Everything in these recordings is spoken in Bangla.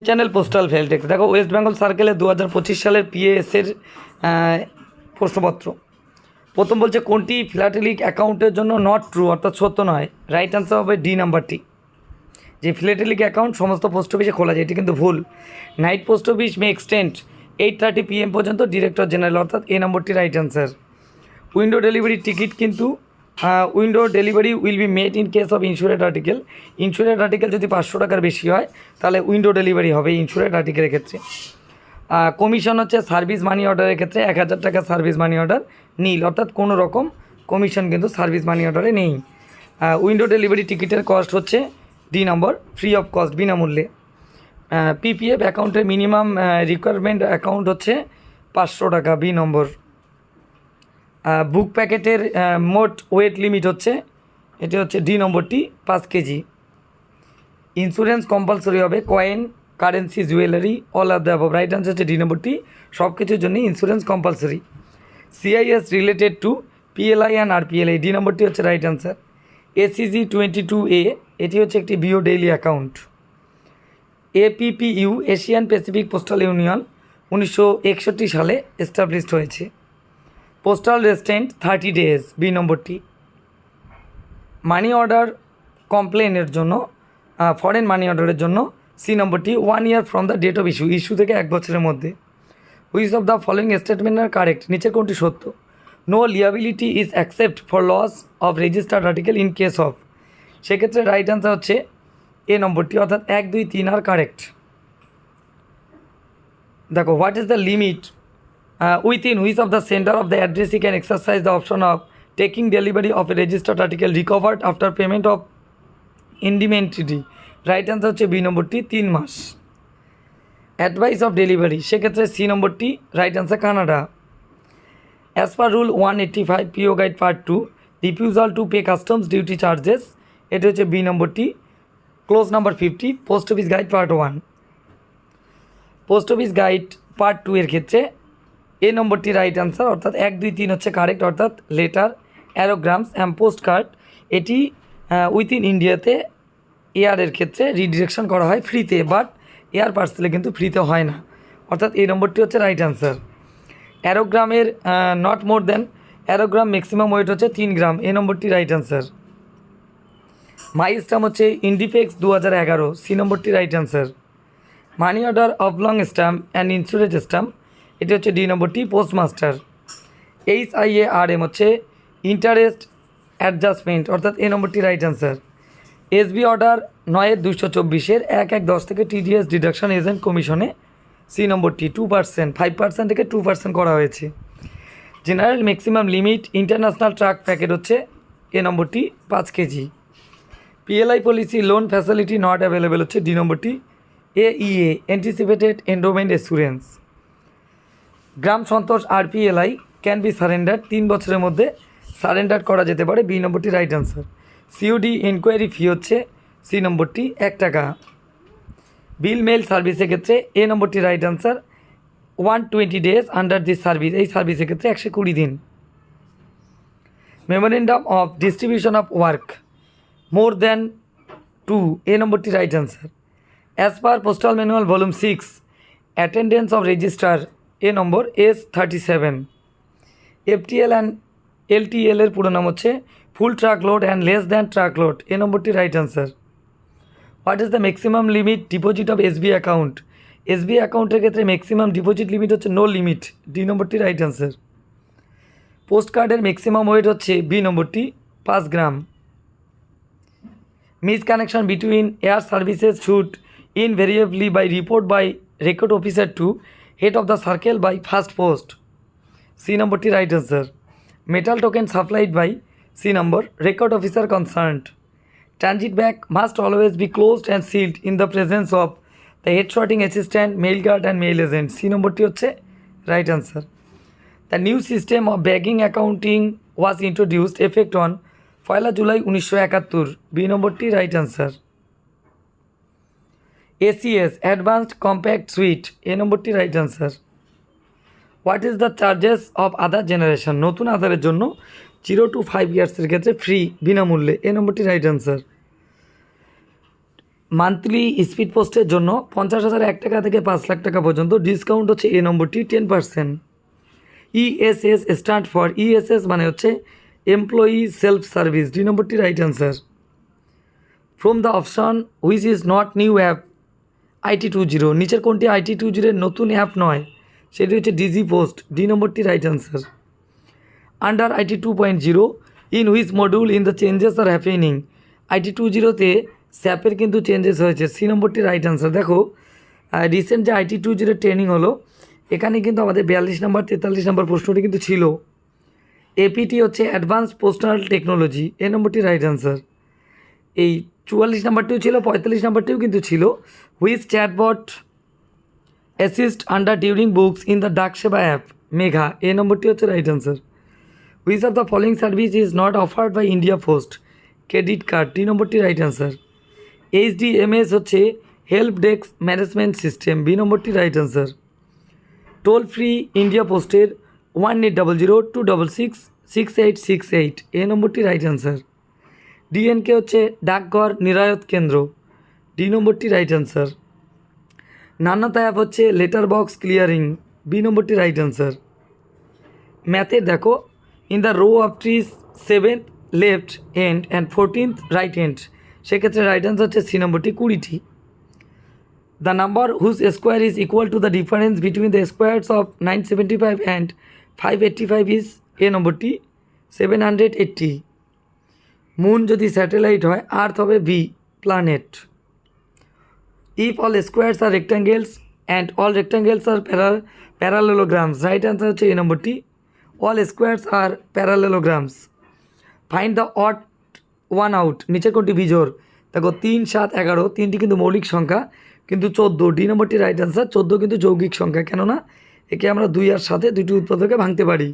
চ্যানেল পোস্টাল ফেল ট্যাক্স দেখো ওয়েস্ট বেঙ্গল সার্কেলে 2025 সালের পিএএসের প্রশ্নপত্র। প্রথম বলছে কোনটি ফিলাটেলিক অ্যাকাউন্টের জন্য নট ট্রু অর্থাৎ সত্য নয়। রাইট অ্যান্সার হবে ডি নাম্বারটি, যে ফিলাটেলিক অ্যাকাউন্ট সমস্ত পোস্ট অফিসে খোলা যায়, এটি কিন্তু ভুল। Night post office may extend 8:30 PM পর্যন্ত ডিরেক্টর জেনারেল, অর্থাৎ এ নম্বরটি right answer. Window delivery ticket কিন্তু window delivery will be made in case of insured article. Insured article যদি 500 টাকার বেশি হয় তাহলে উইন্ডো ডেলিভারি হবে ইন্স্যুরেড আর্টিকেলের ক্ষেত্রে। কমিশন হচ্ছে সার্ভিস মানি অর্ডারের ক্ষেত্রে 1000 টাকা সার্ভিস মানি অর্ডার নীল, অর্থাৎ কোনো রকম কমিশন কিন্তু সার্ভিস মানি অর্ডারে নেই। উইন্ডো ডেলিভারি টিকিটের কস্ট হচ্ছে D number, free of cost, বিনামূল্যে। পিপিএফ অ্যাকাউন্টের মিনিমাম রিকোয়ারমেন্ট অ্যাকাউন্ট হচ্ছে 500 টাকা, বি নম্বর। বুক প্যাকেটের মোট ওয়েট লিমিট হচ্ছে, এটি হচ্ছে ডি নম্বরটি, 5 কেজি। ইন্স্যুরেন্স কম্পালসরি হবে coin, currency, jewellery, all of the above. Right answer হচ্ছে ডি নম্বরটি, সব কিছুর জন্যই insurance compulsory. CIS related to PLI and RPLI, D নম্বরটি হচ্ছে রাইট আনসার। এসিজি 22A এটি হচ্ছে একটি BO daily account. APPU Asian Pacific postal union 1961 সালে এস্টাবলিশড হয়েছে। পোস্টাল রেস্টেন্ট 30 days, বি নম্বরটি। মানি অর্ডার কমপ্লেনের জন্য, ফরেন মানি অর্ডারের জন্য, সি নম্বরটি 1 year from the date of issue থেকে 1 বছরের মধ্যে। Which of the following statement are correct, নিচে কোনটি সত্য? No liability is accept for loss of registered article in case of, সেক্ষেত্রে রাইট আনসার হচ্ছে এ নম্বরটি, অর্থাৎ 1, 2, 3 আর কারেক্ট। দেখো what is the limit within which of the sender of the addressee can exercise the option of taking delivery of a registered article recovered after payment of indemnity। Right answer হচ্ছে বি নম্বরটি, 3 মাস। অ্যাডভাইস অফ ডেলিভারি, সেক্ষেত্রে সি নম্বরটি right answer, Canada. As per rule 185 PO guide part 2 refusal to pay customs duty charges, এটি হচ্ছে বি নম্বরটি, close number 50 post office guide part 1। Post office guide part 2 এর ক্ষেত্রে এ নম্বরটি রাইট অ্যান্সার, অর্থাৎ 1, 2, 3 হচ্ছে কারেক্ট, অর্থাৎ লেটার, অ্যারোগ্রামস অ্যান্ড পোস্ট কার্ড এটি উইথিন ইন্ডিয়াতে এয়ারের ক্ষেত্রে রিডিরেকশন করা হয় ফ্রিতে, বাট এয়ার পার্সেলে কিন্তু ফ্রিতে হয় না, অর্থাৎ এই নম্বরটি হচ্ছে রাইট অ্যান্সার। অ্যারোগ্রামের not more than, aerogram maximum weight হচ্ছে 3 গ্রাম, এ নম্বরটি রাইট অ্যান্সার। মাই স্ট্যাম্প হচ্ছে ইন্ডিফেক্স 2011, সি নম্বরটি right answer. Money order oblong stamp and insurance stamp, এটি হচ্ছে ডি নম্বরটি, পোস্টমাস্টার। HIARM হচ্ছে ইন্টারেস্ট অ্যাডজাস্টমেন্ট, অর্থাৎ এ নম্বরটি রাইট অ্যান্সার। SB অর্ডার 9/224 1/10 থেকে TDS ডিডাকশন এজেন্ট কমিশনে, সি নম্বরটি 2%, 5% থেকে 2% করা হয়েছে। General maximum limit international truck packet হচ্ছে এ নম্বরটি, 5 KG. PLI policy loan facility not available হচ্ছে ডি নম্বরটি, AEA anticipated endowment assurance. Gram Santosh RPLI can be surrender, 3 বছরের মধ্যে সারেন্ডার করা যেতে পারে, বি নম্বরটি রাইট অ্যান্সার। COD ইনকোয়ারি ফি হচ্ছে সি নম্বরটি 1 টাকা। বিল মেল সার্ভিসের ক্ষেত্রে এ নম্বরটি right answer, 120 days under this service, এই সার্ভিসের ক্ষেত্রে 120 দিন। Memorandum of distribution of work more than 2, A নম্বরটি right answer. As per postal manual volume 6 attendance of registrar, A number S37। FTL and LTL এর পুরো নাম হচ্ছে full truck load and less than truck load, A নম্বরটি right answer. What is the maximum limit deposit of SBI account, SBI অ্যাকাউন্টের ক্ষেত্রে ম্যাক্সিমাম ডিপোজিট লিমিট হচ্ছে নো লিমিট, ডি নম্বরটি রাইট অ্যান্সার। পোস্ট কার্ডের ম্যাক্সিমাম ওয়েট হচ্ছে বি নম্বরটি, 5 gram. Misconnection between air services should invariably by report by record officer to head of the circle by first post, C নম্বরটি right answer. Metal token supplied by, C number, record officer concerned. Transit bag must always be closed and sealed in the presence of the head sorting assistant, mail guard and mail agent, C নম্বরটি হচ্ছে right answer. The new system of bagging accounting was introduced effect on 1 July 1971, B নম্বরটি right answer. ACS advanced compact suite, A নম্বরটি right answer. What is the charges of Aadhaar generation, নতুন আধারের জন্য 0 to 5 ইয়ার্সের ক্ষেত্রে ফ্রি, বিনামূল্যে, এ নম্বরটি রাইট অ্যান্সার। মান্থলি স্পিড পোস্টের জন্য 50,001 টাকা থেকে 5 লাখ টাকা পর্যন্ত ডিসকাউন্ট হচ্ছে এ নম্বরটি 10%। ইএসএস স্ট্যান্ড ফর ইএসএস মানে হচ্ছে এমপ্লয়ি সেলফ সার্ভিস, ডি নম্বরটি right answer. From the option which is not new app IT20, নিচের কোনটি IT20 নতুন অ্যাপ নয়? সেটি হচ্ছে ডিজি পোস্ট, ডি নম্বরটি right answer. Under IT 2.0 in which module in the changes are happening, IT20 স্যাপের কিন্তু চেঞ্জেস হয়েছে, সি নম্বরটি রাইট অ্যান্সার। দেখো রিসেন্ট যে IT20 ট্রেনিং হলো এখানে কিন্তু আমাদের 42 নম্বর 43 নম্বর প্রশ্নটি কিন্তু ছিল। এপিটি হচ্ছে অ্যাডভান্স পোস্টাল টেকনোলজি, এ নম্বরটি রাইট অ্যান্সার। এই 44 নাম্বারটিও ছিল, 45 নাম্বারটিও কিন্তু ছিল। Which chatbot assist under during books in the Dak Sewa app, Megha, A নম্বরটি হচ্ছে right answer. Which of the following service is not offered by India post, credit card, D নম্বরটি রাইট অ্যান্সার। HDMS হচ্ছে help desk management system, B নম্বরটি right answer. Toll free India পোস্টের 1800-266-6868, এ নম্বরটি রাইট অ্যান্সার। ডিএনকে হচ্ছে ডাকঘর নিরায়ত কেন্দ্র, ডি নম্বরটি রাইট অ্যান্সার। নান্যতা অ্যাপ হচ্ছে লেটার বক্স ক্লিয়ারিং, বি নম্বরটি রাইট অ্যান্সার। ম্যাথের দেখো in the row of trees 7th left hand and 14th right hand, সেক্ষেত্রে রাইট অ্যান্সার হচ্ছে সি নম্বরটি 20টি। The number whose square is equal to the difference between the squares of 975 and 585 is, A নম্বরটি 780। মুন যদি স্যাটেলাইট হয়, আর্থ হবে B planet. If all squares are রেক্ট্যাঙ্গেলস and all rectangles are parallelograms, right answer হচ্ছে এ নম্বরটি all squares are parallelograms. Find the odd one out, নিচের কোনটি বিজোড়? দেখো 3, 7, 11 তিনটি কিন্তু মৌলিক সংখ্যা, কিন্তু 14, ডি নম্বরটি রাইট অ্যান্সার। 14 কিন্তু যৌগিক সংখ্যা, কেননা একে আমরা 2 আর 7 দুইটি উৎপাদকে ভাঙতে পারি।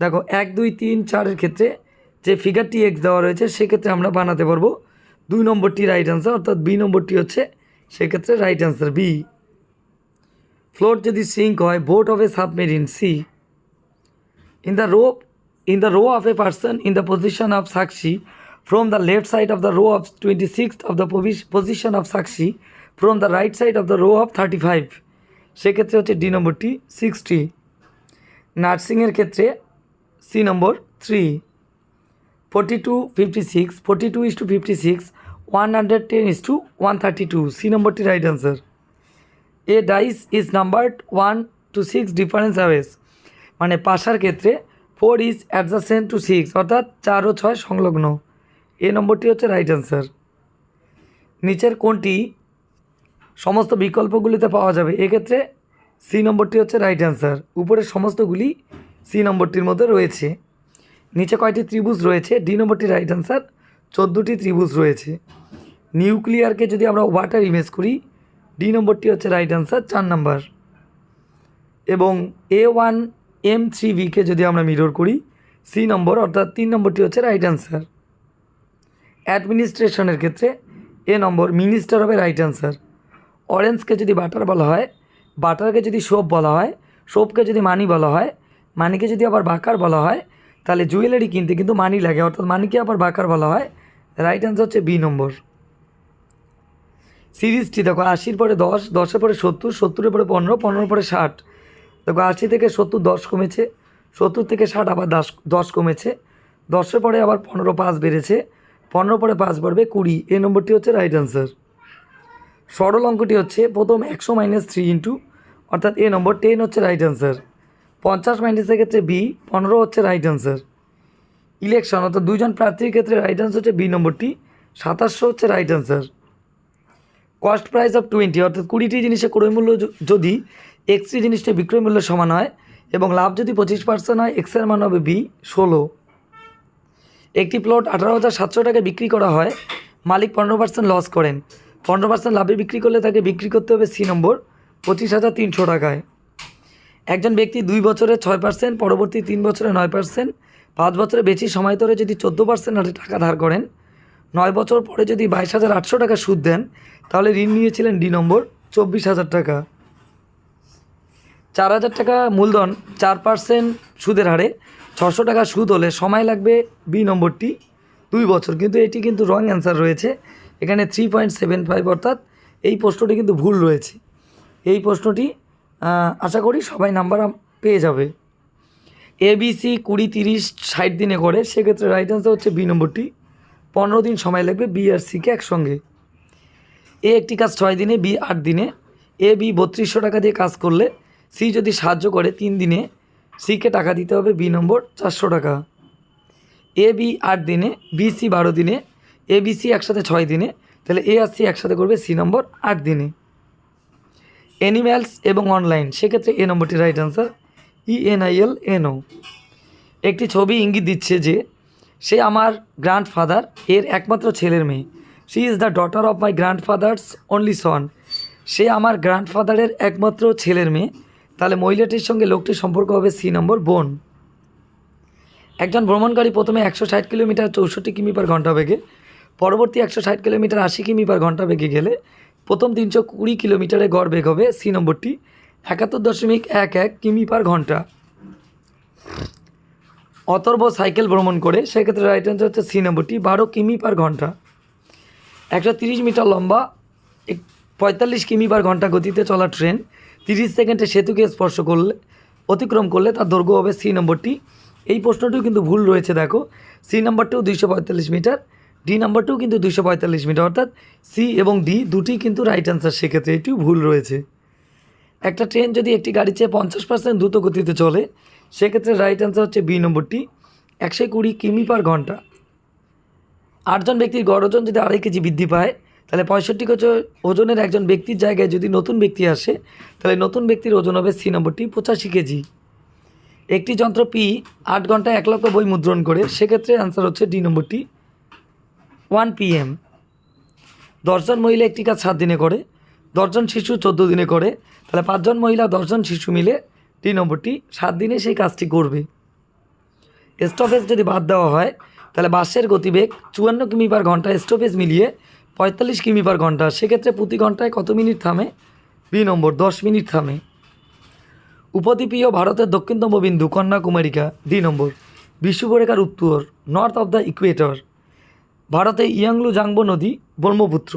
দেখো 1, 2, 3, 4-এর ক্ষেত্রে যে ফিগারটি এক্স দেওয়া রয়েছে সেক্ষেত্রে আমরা বানাতে পারবো 2 নম্বরটি রাইট অ্যান্সার, অর্থাৎ বি নম্বরটি হচ্ছে সেক্ষেত্রে রাইট অ্যান্সার বি। ফ্লোট যদি সিঙ্ক হয়, boat of a submarine, C. In the row of a person in the position of Sakshi from the left side of the row of 26th of the position of Sakshi from the right side of the row of 35, সেক্ষেত্রে হচ্ছে ডি নম্বরটি 60। নার্সিংয়ের ক্ষেত্রে সি নম্বর 3। 42-56, 42:56, 110:132, সি নম্বরটি right answer. A dice is numbered 1 to 6 difference অ্যাওয়েজ, মানে পাশার ক্ষেত্রে 4 ইজ অ্যাডজাসেন্ট টু 6, অর্থাৎ 4 ও 6 সংলগ্ন, এ নম্বরটি হচ্ছে রাইট অ্যান্সার। নিচের কোনটি সমস্ত বিকল্পগুলিতে পাওয়া যাবে? এক্ষেত্রে সি নম্বরটি হচ্ছে রাইট অ্যান্সার। উপরের সমস্তগুলি সি নম্বরটির মধ্যে রয়েছে। নিচে কয়টি ত্রিভুজ রয়েছে? ডি নম্বরটি রাইট অ্যান্সার, 14টি ত্রিভুজ রয়েছে। নিউক্লিয়ারকে যদি আমরা ওয়াটার ইমেজ করি, ডি নম্বরটি হচ্ছে রাইট অ্যান্সার, 4 নম্বর। এবং A1M3Vকে যদি আমরা মিরর করি, সি নম্বর, অর্থাৎ 3 নম্বরটি হচ্ছে রাইট অ্যান্সার। অ্যাডমিনিস্ট্রেশনের ক্ষেত্রে এ নম্বর, মিনিস্টার হবে রাইট অ্যান্সার। অরেঞ্জকে যদি বাটার বলা হয়, বাটারকে যদি সোপ বলা হয়, সোপকে যদি মানি বলা হয়, মানিকে যদি আবার বাকার বলা হয়, তাহলে জুয়েলারি কিনতে কিন্তু মানি লাগে, অর্থাৎ মানিকে আবার বাকার বলা হয়, রাইট অ্যান্সার হচ্ছে বি নম্বর। সিরিজটি দেখো 80-র পরে 10, 10-এর পরে 70, 70-এর পরে 15, 15-এর পরে 60। দেখো 80 থেকে 70 10 কমেছে, 70 থেকে 60 আবার 10 কমেছে, 10-এর পরে আবার 15 5 বেড়েছে, 15 পরে 5 বাড়বে 20, এ নম্বরটি হচ্ছে রাইট অ্যান্সার। সরল অঙ্কটি হচ্ছে প্রথম 100 - 3 ইন্টু, অর্থাৎ এ নম্বর 10 হচ্ছে রাইট অ্যান্সার। 50 মাইনাসের ক্ষেত্রে বি 15 হচ্ছে রাইট অ্যান্সার। ইলেকশন অর্থাৎ 2 জন প্রার্থীর ক্ষেত্রে রাইট অ্যান্সার হচ্ছে বি নম্বরটি, 2700 হচ্ছে right answer. Cost price of 20, অর্থাৎ 20টি জিনিসের ক্রয় মূল্য যদি এক্সটি জিনিসটা বিক্রয় মূল্য সমান হয় এবং লাভ যদি 25% হয়, এক্সের মান হবে বি 16। একটি প্লট 18,700 টাকায় বিক্রি করা হয়, মালিক 15% লস করেন, 15% লাভে বিক্রি করলে তাকে বিক্রি করতে হবে সি নম্বর 25,300 টাকায়। একজন ব্যক্তি 2 বছরে 6%, পরবর্তী 3 বছরে 9%, 5 বছরে বেশি সময় ধরে যদি 14% হারে টাকা ধার করেন, 9 বছর পরে যদি 22,800 টাকা সুদ দেন, তাহলে ঋণ নিয়েছিলেন ডি নম্বর 24,000 টাকা। 4,000 টাকা মূলধন 4% সুদের হারে 600 টাকা সুদ হলে সময় লাগবে বি নম্বরটি 2 বছর, কিন্তু এটি কিন্তু রং অ্যান্সার রয়েছে, এখানে 3.75 অর্থাৎ এই প্রশ্নটি কিন্তু ভুল রয়েছে। এই প্রশ্নটি আশা করি সবাই নাম্বার পেয়ে যাবে। ABC 20, 30, 60 দিনে করে, সেক্ষেত্রে রাইট অ্যান্সার হচ্ছে বি নম্বরটি। 15 দিন সময় লাগবে বি আর সিকে একসঙ্গে। এ একটি কাজ 6 দিনে, বি 8 দিনে। এ বি 3200 টাকা দিয়ে কাজ করলে সি যদি সাহায্য করে 3 দিনে, সিকে টাকা দিতে হবে বি নম্বর 400 টাকা। এ বি 8 দিনে, বি সি 12 দিনে, এ বি সি একসাথে 6 দিনে, তাহলে এ আর সি একসাথে করবে সি নম্বর 8 দিনে। অ্যানিম্যালস এবং অনলাইন, সেক্ষেত্রে এ নম্বরটি রাইট অ্যান্সার, ENILNO। একটি ছবি ইঙ্গিত দিচ্ছে যে সে আমার গ্র্যান্ডফাদার এর একমাত্র ছেলের মেয়ে। She is the daughter of my grandfather's only son. সে আমার গ্র্যান্ডফাদারের একমাত্র ছেলের মেয়ে, তাহলে মহিলাটির সঙ্গে লোকটির সম্পর্ক হবে সি নম্বর বোন। একজন ভ্রমণকারী প্রথমে 160 কিলোমিটার 64 কিমি পার ঘন্টা বেগে, পরবর্তী 160 কিলোমিটার 80 কিমি পার ঘন্টা বেগে গেলে প্রথম 320 কিলোমিটারে গড় বেগ হবে সি নম্বরটি 71.11 কিমি পার ঘন্টা। অতর্ব সাইকেল ভ্রমণ করে, সেক্ষেত্রে রাইট অ্যান্সার হচ্ছে সি নম্বরটি 12 কিমি পার ঘন্টা। 130 মিটার লম্বা 45 কিমি পার ঘন্টা গতিতে চলা ট্রেন 30 সেকেন্ডে সেতুকে স্পর্শ করলে অতিক্রম করলে তার দৈর্ঘ্য হবে সি নম্বরটি। এই প্রশ্নটিও কিন্তু ভুল রয়েছে, দেখো সি নম্বরটিও 245 মিটার, ডি নম্বরটিও কিন্তু 245 মিটার, অর্থাৎ সি এবং ডি দুটি কিন্তু রাইট অ্যান্সার, সেক্ষেত্রে এটিও ভুল রয়েছে। একটা ট্রেন যদি একটি গাড়ির চেয়ে 50% দ্রুত গতিতে চলে, সেক্ষেত্রে রাইট অ্যান্সার হচ্ছে বি নম্বরটি 120 কিমি পার ঘন্টা। 8 জন ব্যক্তির গড় ওজন যদি 2.5 কেজি বৃদ্ধি পায়, তাহলে 65 কেজি ওজনের একজন ব্যক্তির জায়গায় যদি নতুন ব্যক্তি আসে, তাহলে নতুন ব্যক্তির ওজন হবে সি নম্বরটি 85 কেজি। একটি যন্ত্র পি 8 ঘন্টায় 1 লক্ষ বই মুদ্রণ করে, সেক্ষেত্রে অ্যান্সার হচ্ছে ডি নম্বরটি 1 PM। 10 জন মহিলা একটি কাজ 7 দিনে করে, 10 জন শিশু 14 দিনে করে, তাহলে 5 জন মহিলা 10 জন শিশু মিলে ডি নম্বরটি 7 দিনে সেই কাজটি করবে। স্টপেজ যদি বাদ দেওয়া হয়, তাহলে বাসের গতিবেগ 54 কিমি পার ঘন্টা, স্টপেজ মিলিয়ে 45 কিমি পার ঘন্টা, সেক্ষেত্রে প্রতি ঘন্টায় কত মিনিট থামে? বি নম্বর 10 মিনিট থামে। উপদ্বীপীয় ভারতের দক্ষিণতম বিন্দু কন্যাকুমারিকা, ডি নম্বর বিশ্বরেখার উত্তর, নর্থ অফ দ্য ইকুয়েটর। ভারতে ইয়াংলু জাংবো নদী ব্রহ্মপুত্র,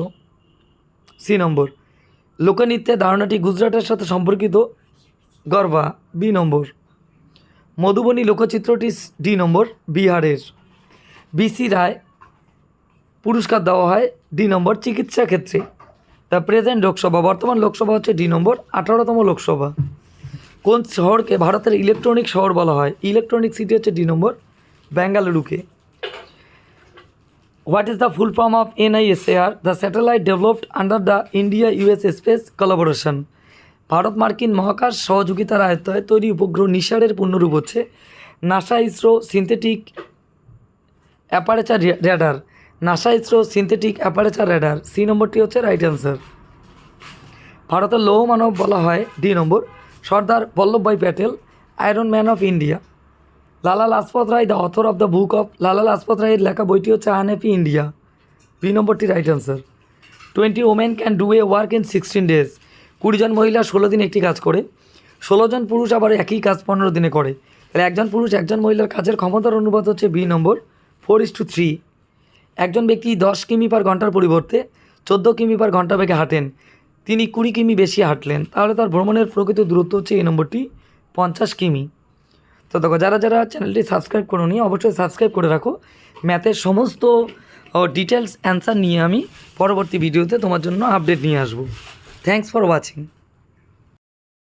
সি নম্বর। লোকনৃত্যের ধারণাটি গুজরাটের সাথে সম্পর্কিত, গরবা, বি নম্বর। মধুবনী লোকচিত্রটি ডি নম্বর বিহারের। বিসি রায় পুরস্কার দেওয়া হয় ডি নম্বর চিকিৎসা ক্ষেত্রে। দ্য প্রেজেন্ট লোকসভা, বর্তমান লোকসভা হচ্ছে ডি নম্বর 18তম লোকসভা। কোন শহরকে ভারতের ইলেকট্রনিক শহর বলা হয়? ইলেকট্রনিক সিটি হচ্ছে ডি নম্বর বেঙ্গালুরুকে। What is the full form of NISAR, the satellite developed under the India US space collaboration? Bharat মার্কিন মহাকাশ সহযোগিতার আয়ত্তায় তৈরি উপগ্রহ নিসারের পূর্ণরূপ হচ্ছে NASA ISRO synthetic aperture radar. NASA ISRO synthetic aperture radar, C নম্বরটি হচ্ছে রাইট অ্যান্সার। ভারতের লৌহ মানব বলা হয় D number Sardar Vallabhbhai Patel, iron man of India. Lala Lajpat Rai, the author of the book of, Lala Lajpat রায়ের লেখা বইটি হচ্ছে আনহ্যাপি ইন্ডিয়া, বি নম্বরটি right answer. 20 women can do a work in 16 days। 20 জন মহিলা 16 দিন একটি কাজ করে, 16 জন পুরুষ আবার একই কাজ 15 দিনে করে, তাহলে একজন পুরুষ একজন মহিলার কাজের ক্ষমতার অনুপাত হচ্ছে বি নম্বর 4:3। একজন ব্যক্তি 10 কিমি পার ঘন্টার পরিবর্তে 14 কিমি পার ঘন্টা বেগে হাঁটেন, তিনি 20 কিমি বেশি হাঁটলেন, তাহলে তার ভ্রমণের প্রকৃত দূরত্ব হচ্ছে এই নম্বরটি 50 কিমি। তো দেখো যারা যারা চ্যানেলটি সাবস্ক্রাইব করোনি অবশ্যই সাবস্ক্রাইব করে রাখো। ম্যাথের সমস্ত ডিটেলস অ্যান্সার নিয়ে আমি পরবর্তী ভিডিওতে তোমার জন্য আপডেট নিয়ে আসবো। Thanks for watching.